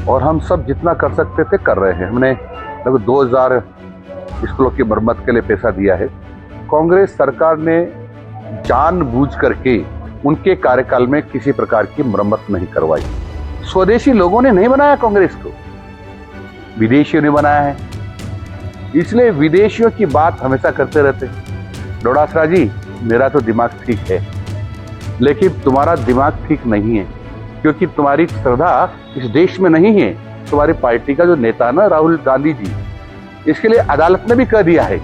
और हम सब जितना कर सकते थे कर रहे हैं। हमने लगभग 2000 स्कूलों की मरम्मत के लिए पैसा दिया है। कांग्रेस सरकार ने जानबूझ करके उनके कार्यकाल में किसी प्रकार की मरम्मत नहीं करवाई। स्वदेशी लोगों ने नहीं बनाया कांग्रेस को, विदेशियों ने बनाया है। इसलिए विदेशियों की बात हमेशा करते रहते हैं। डोडासरा जी, मेरा तो दिमाग ठीक है, लेकिन तुम्हारा दिमाग ठीक नहीं है, क्योंकि तुम्हारी श्रद्धा इस देश में नहीं है। तुम्हारी पार्टी का जो नेता है ना, राहुल गांधी जी, इसके लिए अदालत ने भी कह दिया है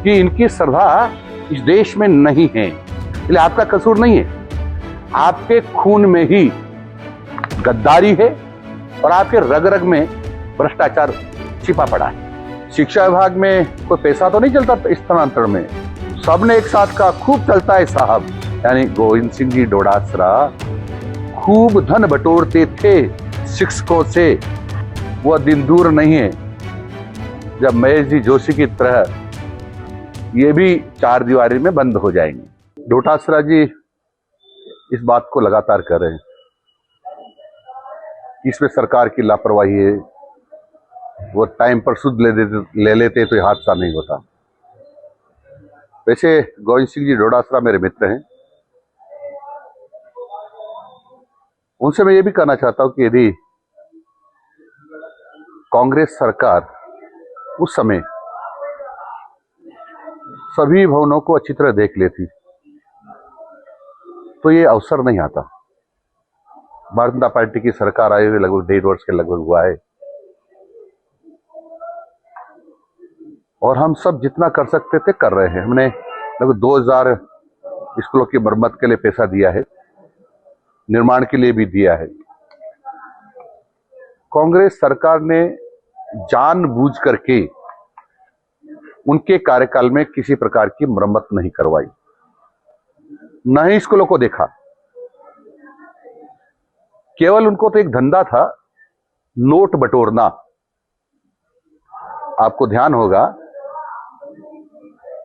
कि इनकी श्रद्धा इस देश में नहीं है। इसलिए आपका कसूर नहीं है, आपके खून में ही गद्दारी है और आपके रग रग में भ्रष्टाचार छिपा पड़ा है। शिक्षा विभाग में कोई पैसा तो नहीं चलता स्थानांतरण में, सबने एक साथ का खूब चलता है साहब। यानी गोविंद सिंह जी डोडासरा खूब धन बटोरते थे शिक्षकों से। वह दिन दूर नहीं है जब महेश जी जोशी की तरह ये भी चार दीवारी में बंद हो जाएंगे। डोडासरा जी इस बात को लगातार कर रहे हैं, इसमें सरकार की लापरवाही है। वो टाइम पर सुध ले लेते तो ये हादसा नहीं होता। वैसे गोविंद सिंह जी डोडासरा मेरे मित्र हैं, उनसे मैं ये भी कहना चाहता हूं कि यदि कांग्रेस सरकार उस समय सभी भवनों को अच्छी तरह देख लेती तो ये अवसर नहीं आता। भारतीय जनता पार्टी की सरकार आए हुए लगभग 1.5 वर्ष के लगभग हुआ है, और हम सब जितना कर सकते थे कर रहे हैं। हमने लगभग 2000 स्कूलों की मरम्मत के लिए पैसा दिया है, निर्माण के लिए भी दिया है। कांग्रेस सरकार ने जानबूझ करके उनके कार्यकाल में किसी प्रकार की मरम्मत नहीं करवाई, न ही स्कूलों को देखा। केवल उनको तो एक धंधा था, नोट बटोरना। आपको ध्यान होगा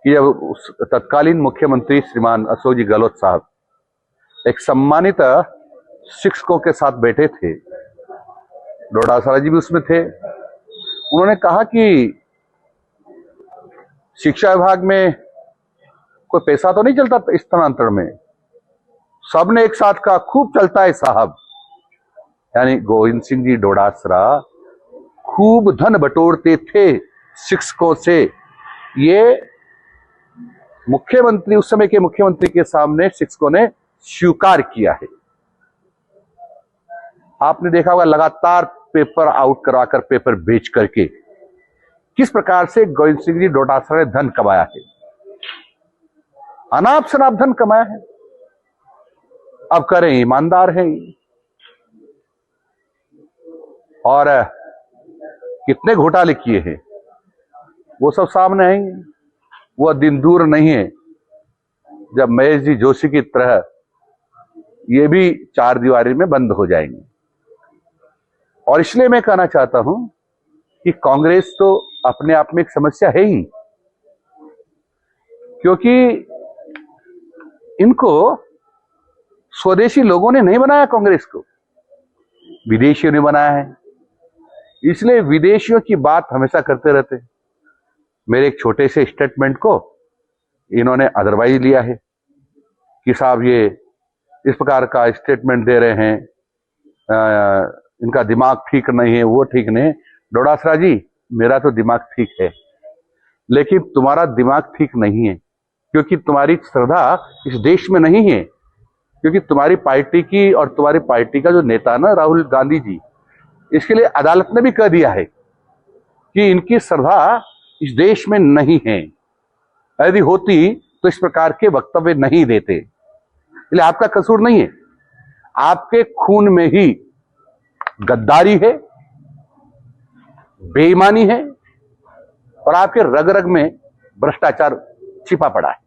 कि जब तत्कालीन मुख्यमंत्री श्रीमान अशोक जी गहलोत साहब एक सम्मानित शिक्षकों के साथ बैठे थे, डोडासरा जी भी उसमें थे, उन्होंने कहा कि शिक्षा विभाग में कोई पैसा तो नहीं चलता स्थानांतरण में, सबने एक साथ का खूब चलता है साहब। यानी गोविंद सिंह जी डोडासरा खूब धन बटोरते थे शिक्षकों से। ये मुख्यमंत्री, उस समय के मुख्यमंत्री के सामने शिक्षकों ने स्वीकार किया है। आपने देखा होगा लगातार पेपर आउट कराकर, पेपर बेच करके किस प्रकार से गोविंद सिंह जी डोडासरा ने धन कमाया है, अनाप शनाप धन कमाया है। अब करें ईमानदार हैं और कितने घोटाले किए हैं वो सब सामने आएंगे। वह दिन दूर नहीं है जब महेश जी जोशी की तरह ये भी चार दीवारी में बंद हो जाएंगे। और इसलिए मैं कहना चाहता हूं कि कांग्रेस तो अपने आप में एक समस्या है ही, क्योंकि इनको स्वदेशी लोगों ने नहीं बनाया, कांग्रेस को विदेशियों ने बनाया है। इसलिए विदेशियों की बात हमेशा करते रहते हैं। मेरे एक छोटे से स्टेटमेंट को इन्होंने अदरवाइज लिया है कि साहब ये इस प्रकार का स्टेटमेंट दे रहे हैं, इनका दिमाग ठीक नहीं है, वो ठीक नहीं है। डोडासरा जी, मेरा तो दिमाग ठीक है, लेकिन तुम्हारा दिमाग ठीक नहीं है, क्योंकि तुम्हारी श्रद्धा इस देश में नहीं है। क्योंकि तुम्हारी पार्टी की और तुम्हारी पार्टी का जो नेता ना, राहुल गांधी जी, इसके लिए अदालत ने भी कह दिया है कि इनकी श्रद्धा इस देश में नहीं है। यदि होती तो इस प्रकार के वक्तव्य नहीं देते। इसलिए आपका कसूर नहीं है, आपके खून में ही गद्दारी है, बेईमानी है और आपके रग रग में भ्रष्टाचार छिपा पड़ा है।